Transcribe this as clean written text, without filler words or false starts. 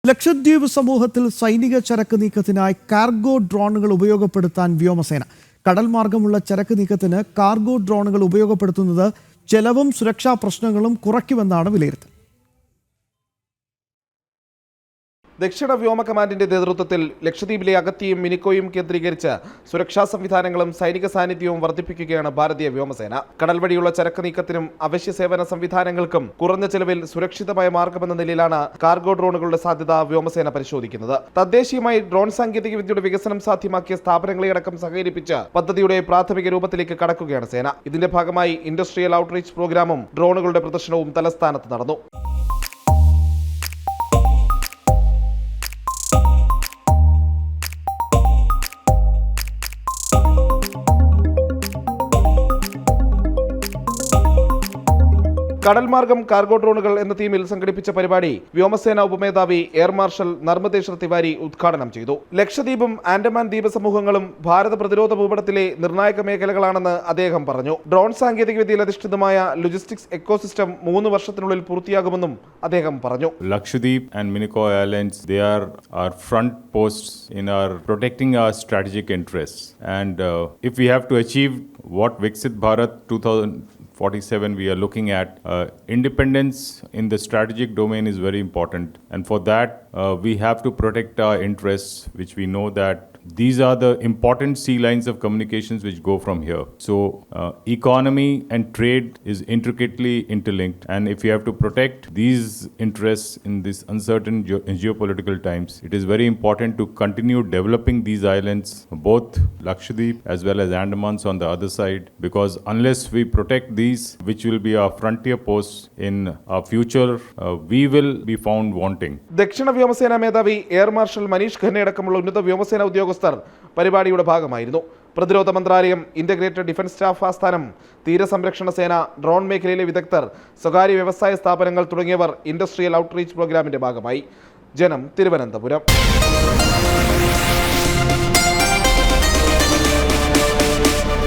ലക്ഷദ്വീപ് സമൂഹത്തിൽ സൈനിക ചരക്ക് നീക്കത്തിനായി കാർഗോ ഡ്രോണുകൾ ഉപയോഗപ്പെടുത്താൻ വ്യോമസേന. കടൽ മാർഗമുള്ള ചരക്ക് നീക്കത്തിന് കാർഗോ ഡ്രോണുകൾ ഉപയോഗപ്പെടുത്തുന്നത് ചെലവും സുരക്ഷാ പ്രശ്നങ്ങളും കുറയ്ക്കുമെന്നാണ് വിലയിരുത്തൽ. ദക്ഷിണ വ്യോമ കമാൻഡിന്റെ നേതൃത്വത്തിൽ ലക്ഷദ്വീപിലെ അഗത്തിയും മിനിക്കോയും കേന്ദ്രീകരിച്ച് സുരക്ഷാ സംവിധാനങ്ങളും സൈനിക സാന്നിധ്യവും വർദ്ധിപ്പിക്കുകയാണ് ഭാരതീയ വ്യോമസേന. കടൽ വഴിയുള്ള ചരക്ക് നീക്കത്തിനും അവശ്യ സേവന സംവിധാനങ്ങൾക്കും കുറഞ്ഞ ചെലവിൽ സുരക്ഷിതമായ മാർഗമെന്ന നിലയിലാണ് കാർഗോ ഡ്രോണുകളുടെ സാധ്യത വ്യോമസേന പരിശോധിക്കുന്നത്. തദ്ദേശീയമായി ഡ്രോൺ സാങ്കേതിക വിദ്യയുടെ വികസനം സാധ്യമാക്കിയ സ്ഥാപനങ്ങളെയടക്കം സഹകരിപ്പിച്ച് പദ്ധതിയുടെ പ്രാഥമിക രൂപത്തിലേക്ക് കടക്കുകയാണ് സേന. ഇതിന്റെ ഭാഗമായി ഇൻഡസ്ട്രിയൽ ഔട്ട്റീച്ച് പ്രോഗ്രാമും ഡ്രോണുകളുടെ പ്രദർശനവും തലസ്ഥാനത്ത് നടന്നു. കടൽ മാർഗം കാർഗോ ഡ്രോണുകൾ എന്ന തീമിൽ സംഘടിപ്പിച്ച പരിപാടി വ്യോമസേന ഉപമേധാവി എയർ മാർഷൽ നർമ്മദേശ്വർ തിവാരി ഉദ്ഘാടനം ചെയ്തു. ലക്ഷദ്വീപും ആൻഡമാൻ ദ്വീപ സമൂഹങ്ങളും ഭാരത പ്രതിരോധ ഭൂപടത്തിലെ നിർണായക മേഖലകളാണെന്ന് അദ്ദേഹം പറഞ്ഞു. ഡ്രോൺ സാങ്കേതികവിദ്യയിൽ അധിഷ്ഠിതമായ ലോജിസ്റ്റിക്സ് എക്കോസിസ്റ്റം 3 വർഷത്തിനുള്ളിൽ പൂർത്തിയാകുമെന്നും അദ്ദേഹം പറഞ്ഞു. Lakshadweep and Minicoy Islands, they are our front posts in our protecting our strategic interests. And if we have to achieve what Viksit Bharat 2047 we are looking at, independence in the strategic domain is very important, and for that we have to protect our interests, which we know that these are the important sea lines of communications which go from here. So economy and trade is intricately interlinked, and if you have to protect these interests in this uncertain geopolitical times, it is very important to continue developing these islands, both Lakshadweep as well as Andamans on the other side, because unless we protect these, which will be our frontier posts in our future, we will be found wanting. ദക്ഷിണ വ്യോമസേന മേധാവി air marshal Manish ഖന്നെ അടക്കമുള്ള ഉന്നത വ്യോമസേന ഉദ്യോഗസ്ഥർ പരിപാടിയുടെ ഭാഗമായിരുന്നു. പ്രതിരോധ മന്ത്രാലയം, ഇന്റഗ്രേറ്റഡ് ഡിഫൻസ് സ്റ്റാഫ് ആസ്ഥാനം, തീരസംരക്ഷണ സേന, ഡ്രോൺ മേഖലയിലെ വിദഗ്ധർ, സ്വകാര്യ വ്യവസായ സ്ഥാപനങ്ങൾ തുടങ്ങിയവർ ഇൻഡസ്ട്രിയൽ ഔട്ട്റീച്ച് പ്രോഗ്രാമിന്റെ ഭാഗമായി. ജനം, തിരുവനന്തപുരം.